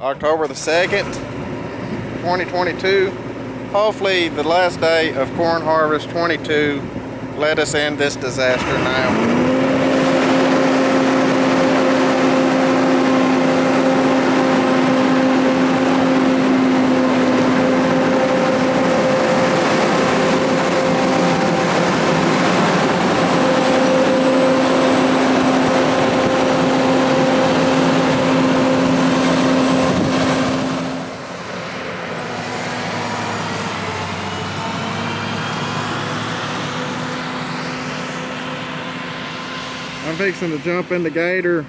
October the 2nd, 2022. Hopefully the last day of corn harvest 22 let us end this disaster now. I'm fixing to jump in the gator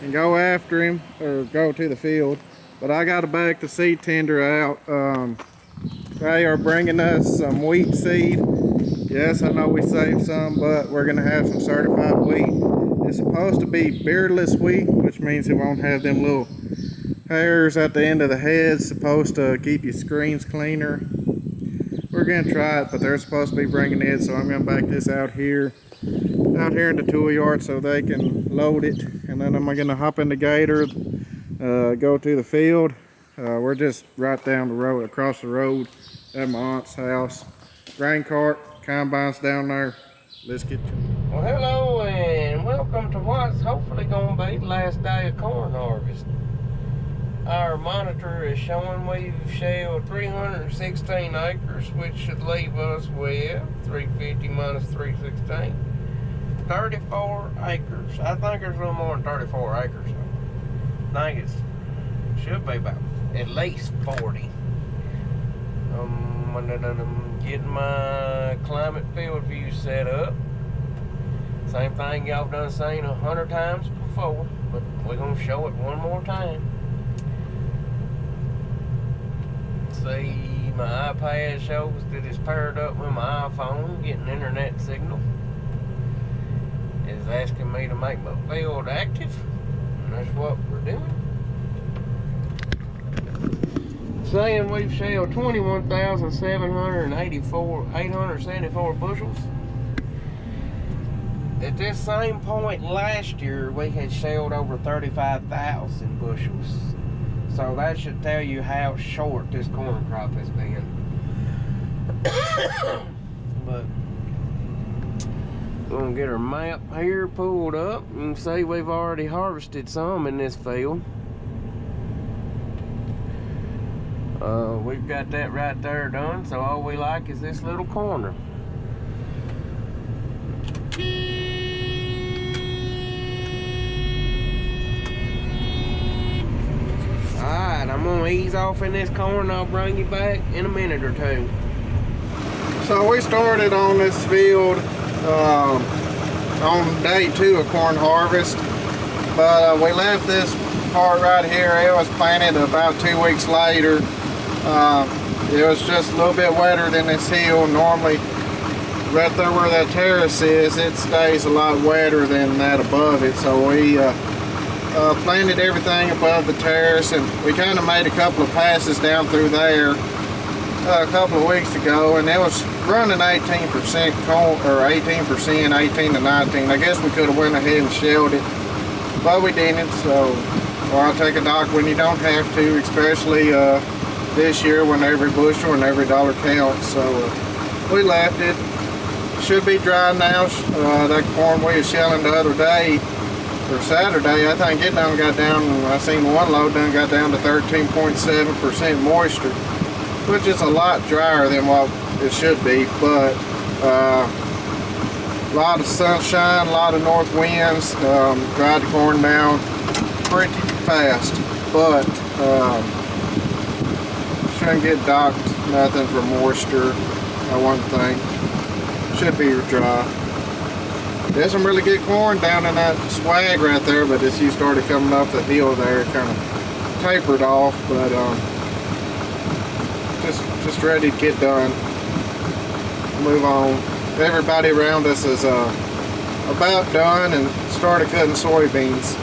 and go after him, or go to the field, but I got to back the seed tender out. They are bringing us some wheat seed. Yes, I know we saved some, but we're gonna have some certified wheat. It's supposed to be beardless wheat, which means it won't have them little hairs at the end of the head. It's supposed to keep your screens cleaner. We're gonna try it, but they're supposed to be bringing it, so I'm gonna back this out here in the tool yard so they can load it, and then I'm gonna hop in the gator, go to the field. We're just right down the road, across the road at my aunt's house. Grain cart, combine's down there. Let's get to it. Well, hello and welcome to what's hopefully gonna be the last day of corn harvest. Our monitor is showing we've shelled 316 acres, which should leave us with 350 minus 316. 34 acres. I think there's a little more than 34 acres. I think it should be about at least 40. I'm getting my climate field view set up. Same thing y'all done seen 100 times before, but we're gonna show it one more time. See, my iPad shows that it's paired up with my iPhone, getting internet signal. Is asking me to make my field active, and that's what we're doing. Saying we've shelled 874 bushels. At this same point last year, we had shelled over 35,000 bushels. So that should tell you how short this corn crop has been. But we're gonna get our map here pulled up. You can see we've already harvested some in this field. We've got that right there done, so all we like is this little corner. Alright, I'm gonna ease off in this corn and I'll bring you back in a minute or two. So we started on this field on day 2 of corn harvest, but we left this part right here. It was planted about 2 weeks later. It was just a little bit wetter than this hill. Normally right there where that terrace is, it stays a lot wetter than that above it, so we planted everything above the terrace, and we kind of made a couple of passes down through there a couple of weeks ago, and it was running 18% corn, or 18%, 18 to 19. I guess we could have went ahead and shelled it, but we didn't. So, or I'll take a dock when you don't have to, especially this year when every bushel and every dollar counts. So we left it. Should be dry now. That corn we was shelling the other day, or Saturday, I think it done got down, I seen one load done got down to 13.7% moisture, which is a lot drier than what it should be, but a lot of sunshine, a lot of north winds, dried the corn down pretty fast, but shouldn't get docked, nothing for moisture, I wouldn't think. Should be dry. There's some really good corn down in that swag right there, but as you started coming up the hill there, it kind of tapered off, but just ready to get done. Move on. Everybody around us is about done and started cutting soybeans.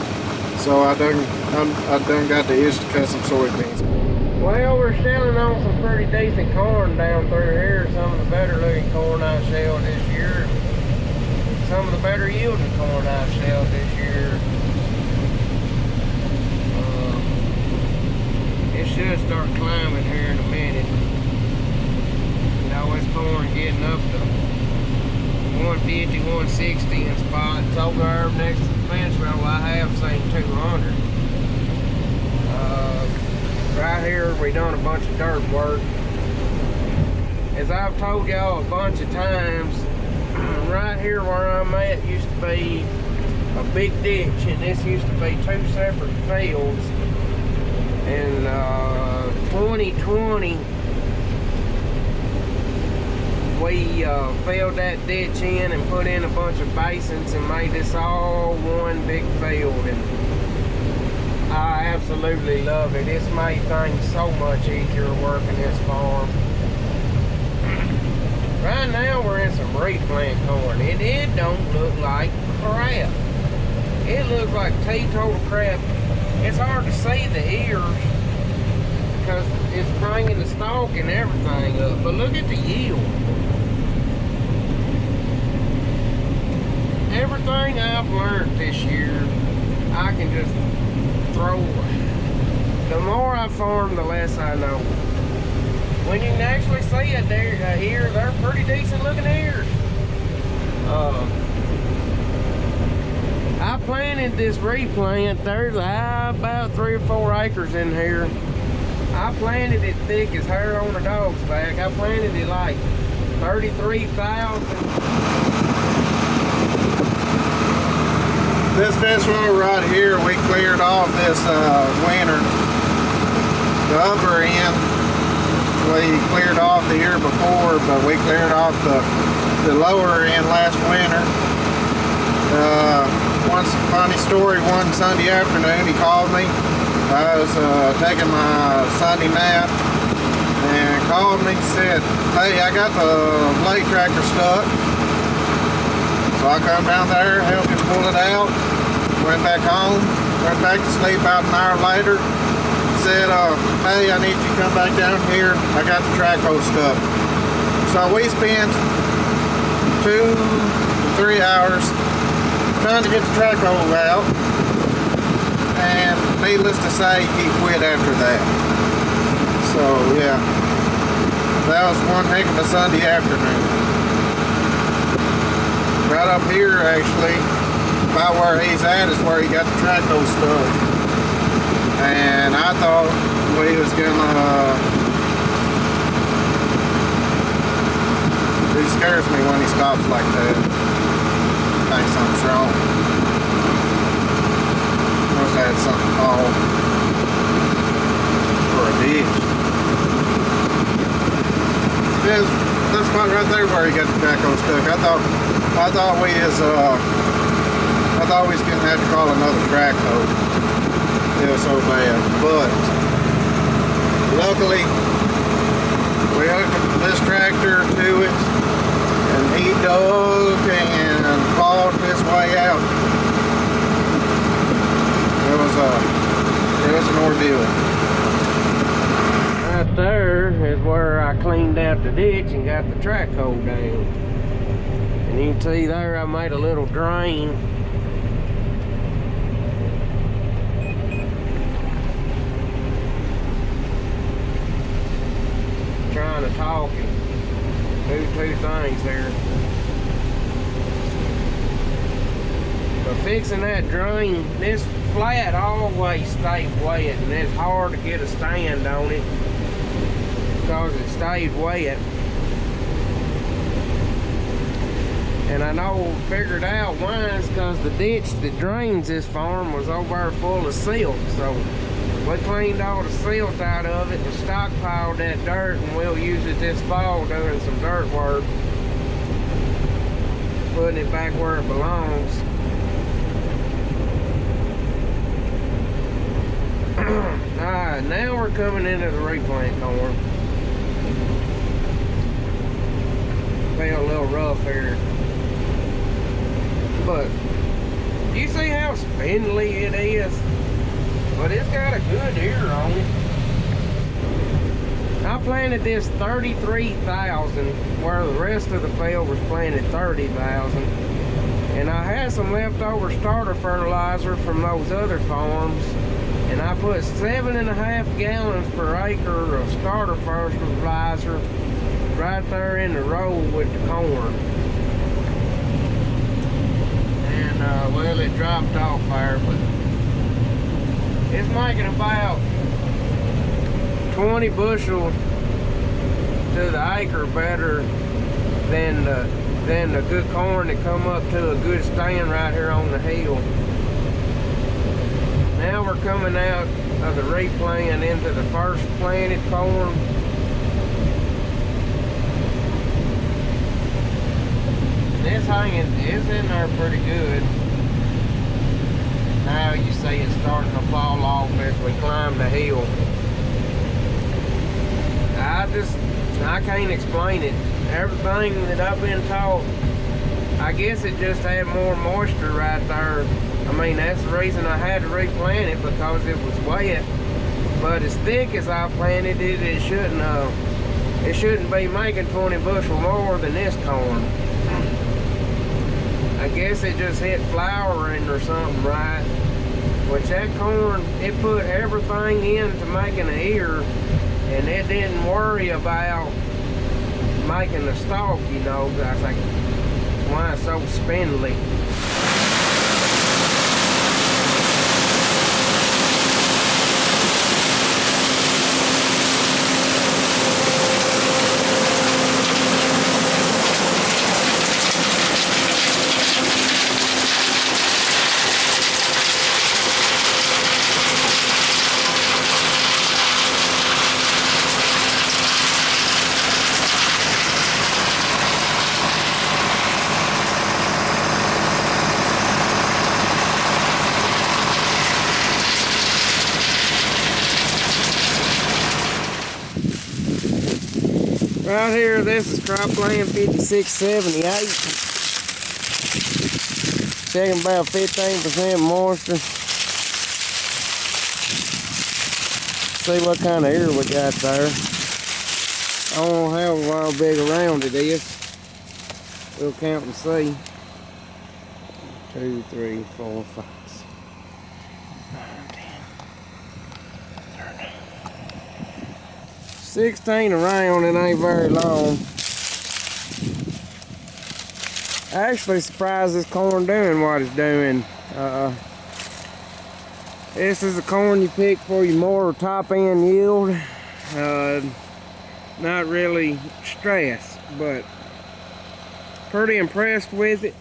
So I done got the itch to cut some soybeans. Well, we're shelling on some pretty decent corn down through here. Some of the better looking corn I've shelled this year. Some of the better yielding corn I've shelled this year. start climbing here in a minute. You know, it's corn getting up to 150, 160 in spots. Over there next to the fence row, I have seen 200. Right here, we done a bunch of dirt work. As I've told y'all a bunch of times, right here where I'm at used to be a big ditch, and this used to be 2 separate fields. In 2020, we filled that ditch in and put in a bunch of basins and made this all one big field, and I absolutely love it. It's made things so much easier working this farm. Right now we're in some replant corn, and it don't look like crap. It looks like teetotal crap. It's hard to see the ears because it's bringing the stalk and everything up, but look at the yield. Everything I've learned this year, I can just throw away. The more I farm, the less I know. When you can actually see a ear, they're pretty decent looking ears. I planted this replant. There's about 3 or 4 acres in here. I planted it thick as hair on a dog's back. I planted it like 33,000. This fence row right here, we cleared off this winter. The upper end, we cleared off the year before, but we cleared off the lower end last winter. One funny story, one Sunday afternoon, he called me. I was taking my Sunday nap and called me and said, "Hey, I got the blade tractor stuck." So I come down there, helped him pull it out, went back home, went back to sleep about an hour later. Said, "Hey, I need you to come back down here. I got the track hole stuck." So we spent 2 to 3 hours trying to get the track hole out, and needless to say, he quit after that. So yeah, that was one heck of a Sunday afternoon. Right up here, actually, about where he's at is where he got the track hole stuck. And I thought we was gonna, he scares me when he stops like that. I think something's wrong. Must have had something called for a ditch. This spot right there where he got the track hole stuck. I thought we was gonna have to call another track hole. It was so bad, but luckily we hooked this tractor to it, and he dug and clawed his way out. It was an ordeal. Right there is where I cleaned out the ditch and got the track hole down. And you can see there I made a little drain. Trying to talk and do 2 things here. But fixing that drain, this flat always stayed wet, and it's hard to get a stand on it because it stayed wet. And I figured out why. It's because the ditch that drains this farm was over there full of silt. So we cleaned all the silt out of it and stockpiled that dirt, and we'll use it this fall doing some dirt work, putting it back where it belongs. Alright, now we're coming into the replant corn. Feel a little rough here, but you see how spindly it is? But it's got a good ear on it. I planted this 33,000 where the rest of the field was planted 30,000. And I had some leftover starter fertilizer from those other farms, and I put 7.5 gallons per acre of starter fertilizer right there in the row with the corn. And well, it dropped off there, but it's making about 20 bushel to the acre better than the good corn that come up to a good stand right here on the hill. Now we're coming out of the replant into the first planted corn. It's in there pretty good. Now you see it's starting to fall off as we climb the hill. I can't explain it. Everything that I've been taught, I guess it just had more moisture right there. I mean, that's the reason I had to replant it, because it was wet. But as thick as I planted it, it shouldn't be making 20 bushel more than this corn. I guess it just hit flowering or something, right? Which that corn, it put everything into making an ear, and it didn't worry about making the stalk, you know. I think why it's so spindly. Right here, this is cropland 5678. Checking about 15% moisture. See what kind of ear we got there. I don't know how big around it is. We'll count and see. 2, 3, 4, 5, 6, 9, 10, 16 around, it ain't very long. Actually surprised this corn doing what it's doing. This is the corn you pick for your more top end yield. Not really stressed, but pretty impressed with it.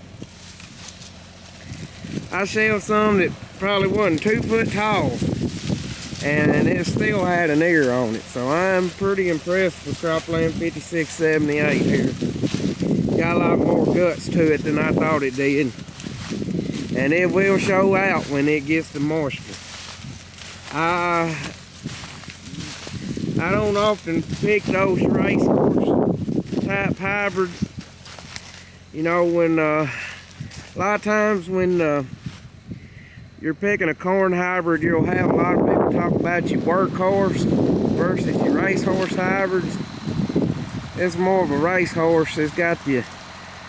I shelled some that probably wasn't 2 foot tall, and it still had an ear on it. So I'm pretty impressed with cropland 5678 here. Got a lot more guts to it than I thought it did, and it will show out when it gets the moisture. I don't often pick those racehorse type hybrids. You know, when a lot of times when you're picking a corn hybrid, you'll have a lot of people talk about your workhorse versus your racehorse hybrids. It's more of a racehorse. It's got the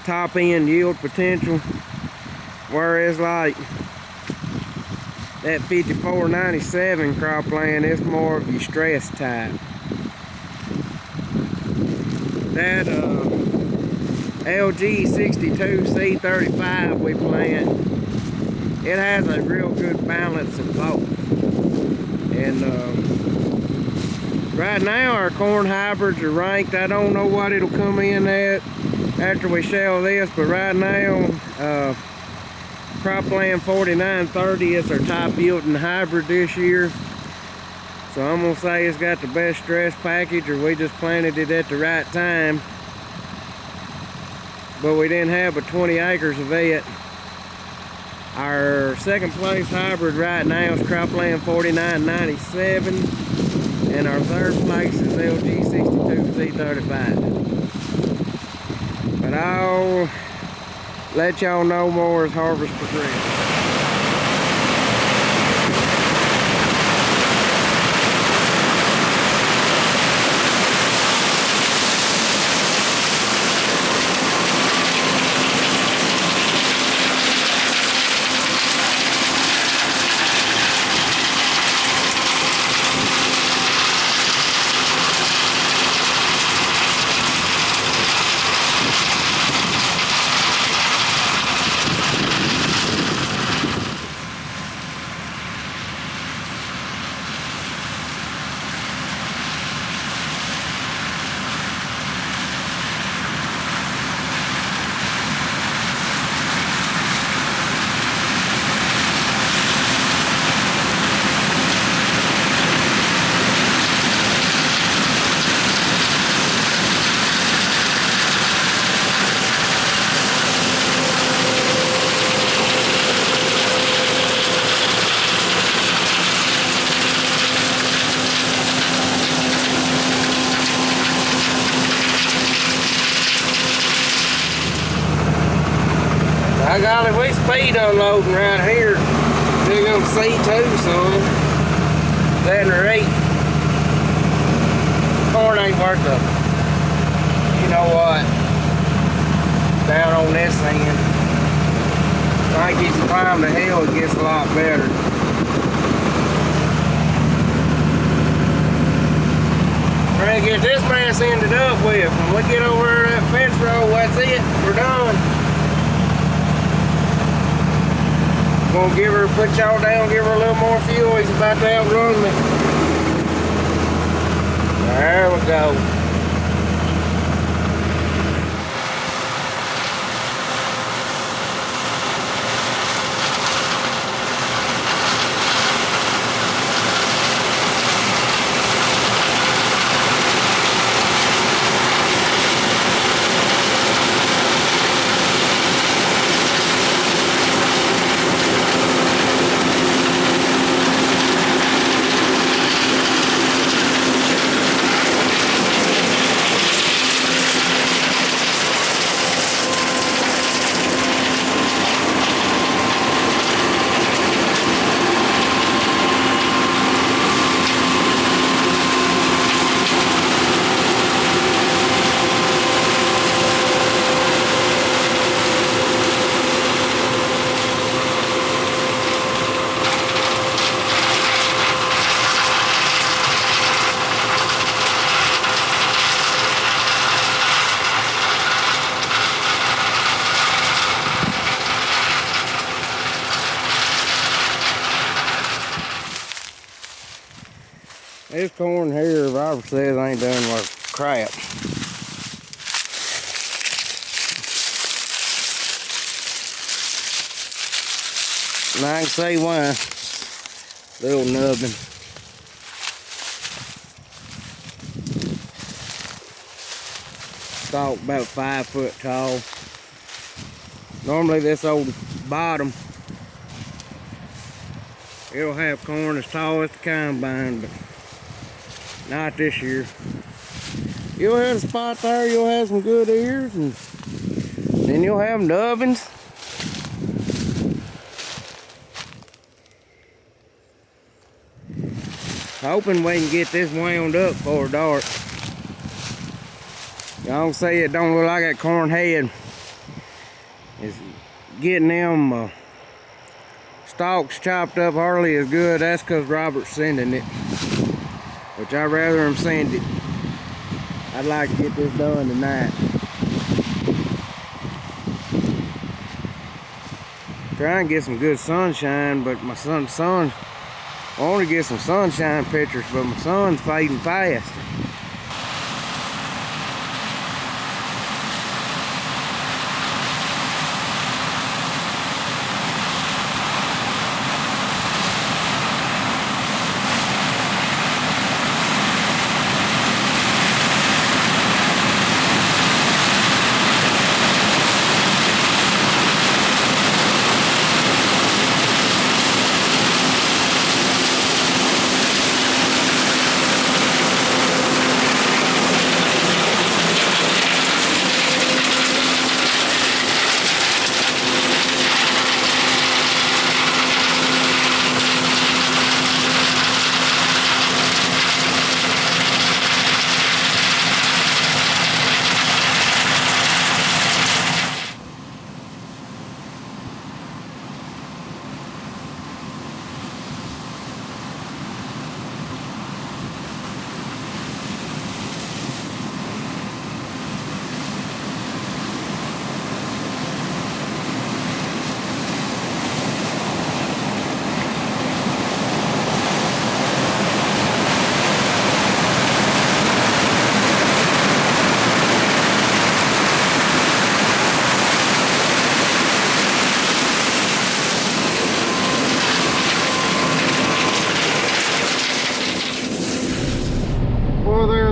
top end yield potential, whereas like that 5497 cropland is more of your stress type. That LG 62C35 we plant, it has a real good balance of both. And right now our corn hybrids are ranked. I don't know what it'll come in at after we shell this, but right now cropland 4930 is our top yielding hybrid this year. So I'm gonna say it's got the best stress package, or we just planted it at the right time. But we didn't have but 20 acres of it. Our second place hybrid right now is cropland 4997, and our third place is LG 62C35. But I'll let y'all know more as harvest progresses. Well, if we speed unloading right here, they're gonna see too, son. That and the rate. Corn ain't worth it. You know what? Down on this end. I think as you climb the hill, it gets a lot better. We're gonna get this mess ended up with. When we get over that fence row, that's it. We're done. Gonna give her, put y'all down, give her a little more fuel. He's about to outrun me. There we go. This corn here, Robert says, ain't done worth crap. And I can see why. Little nubbin. Stalk about 5 foot tall. Normally this old bottom, it'll have corn as tall as the combine, but not this year. You'll have a spot there, you'll have some good ears, and then you'll have nubbins. Hoping we can get this wound up before dark. Y'all say it don't look like that corn head. It's getting them stalks chopped up hardly as good. That's because Robert's sending it. Which I'd rather him send it. I'd like to get this done tonight. Try and get some good sunshine, but my son, I want to get some sunshine pictures, but my son's fading fast.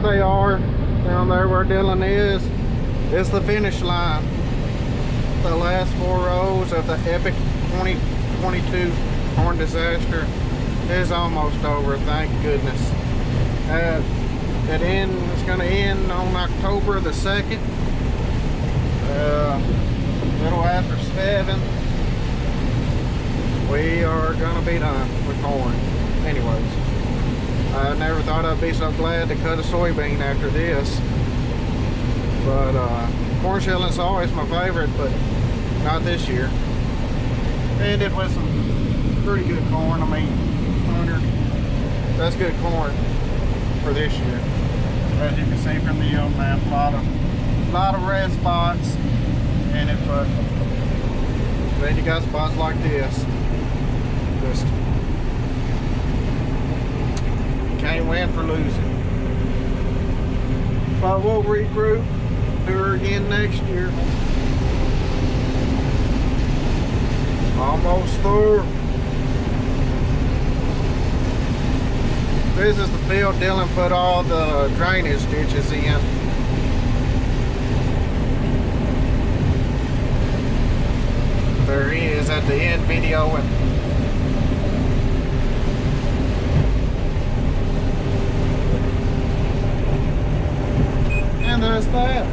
They are down there where Dylan is. It's the finish line. The last 4 rows of the epic 2022 corn disaster is almost over, thank goodness. It's going to end on October the 2nd, a little after 7. we are gonna be done with corn. Anyways, I never thought I'd be so glad to cut a soybean after this. But corn shelling's always my favorite, but not this year. Ended with some pretty good corn. I mean, 100. That's good corn for this year. As you can see from the yield map, a lot of red spots in it, but then you got spots like this. Just can't win for losing. But we'll regroup, do her again next year. Almost through. This is the field Dylan put all the drainage ditches in. There he is at the end videoing. And there's that.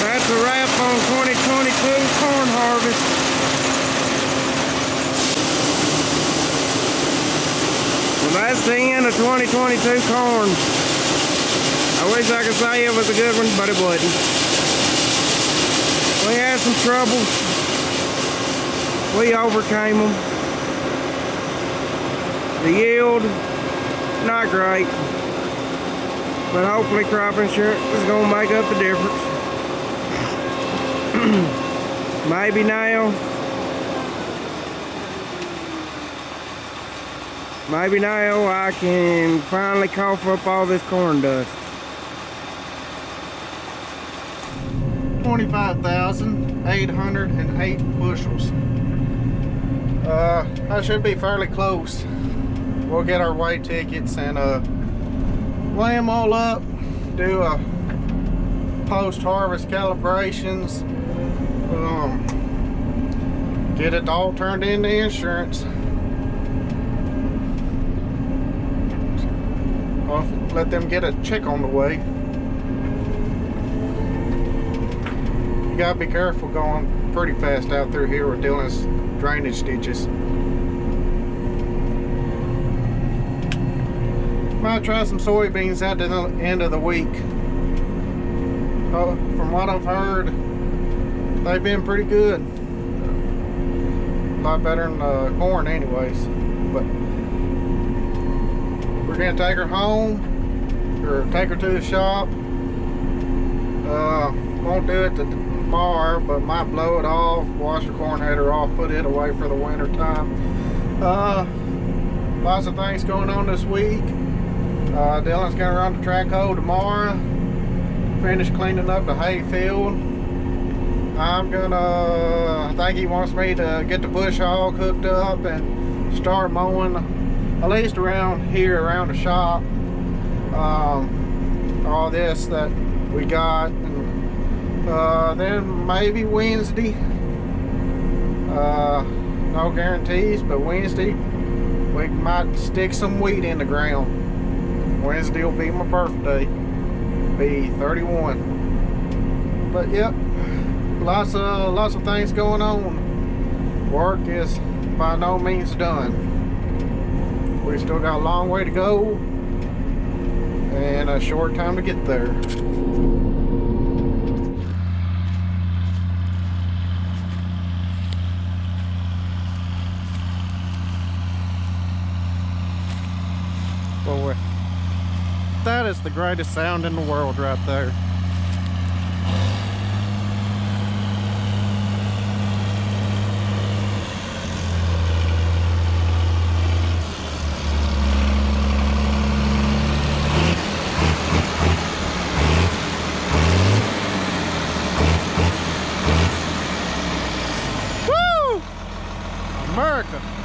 That's a wrap on 2022 corn harvest. Well, that's the end of 2022 corn. I wish I could say it was a good one, but it wasn't. We had some troubles. We overcame them. The yield, not great. But hopefully crop insurance is going to make up the difference. Maybe now I can finally cough up all this corn dust. 25,808 bushels. I should be fairly close. We'll get our weigh tickets and weigh them all up, do a post-harvest calibrations, get it all turned into insurance. I'll let them get a check on the way. You gotta be careful going pretty fast out through here with Dylan's drainage ditches. Might try some soybeans at the end of the week. From what I've heard, they've been pretty good. A lot better than corn anyways. But we're gonna take her home, or take her to the shop. Won't do it tomorrow, but might blow it off, wash the corn header off, put it away for the winter time. Lots of things going on this week. Dylan's gonna run the track hoe tomorrow, finish cleaning up the hay field. I think he wants me to get the bush hog hooked up and start mowing at least around here, around the shop. All this that we got, and then maybe Wednesday. No guarantees, but Wednesday we might stick some wheat in the ground. Wednesday will be my birthday, be 31. But yep, lots of things going on. Work is by no means done. We still got a long way to go and a short time to get there. Boy, that is the greatest sound in the world right there. America.